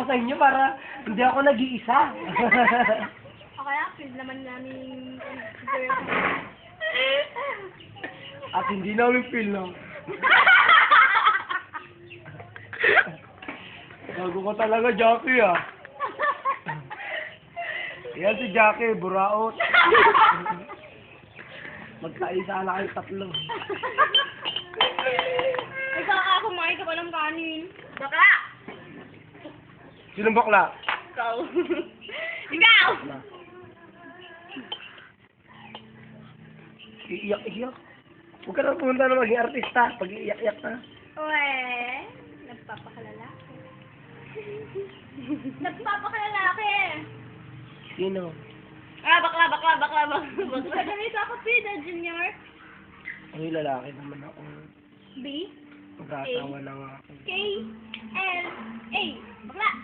ako sa inyo para hindi ako nag-iisa. Okay lang, feel naman namin At hindi namin feel na. Bago ko talaga, Jackie, ah. Yan si Jackie, buraot. Magkaisa na kayo tatlo. Ikaw ka, kumain ka pa ng kanin. Bakla! Sinong bakla? Ikaw. Ikaw! Iiyak-iyak. Huwag ka na pumunta na maging artista pag iiyak-iyak na. Uwe, nagpapakalalaki. Nagpapakalalaki. Sino? Bakla. Ganito ako, Pida Junior. Ay, lalaki naman ako. B, Mag-asawa na nga ako. K, L, A. Bakla.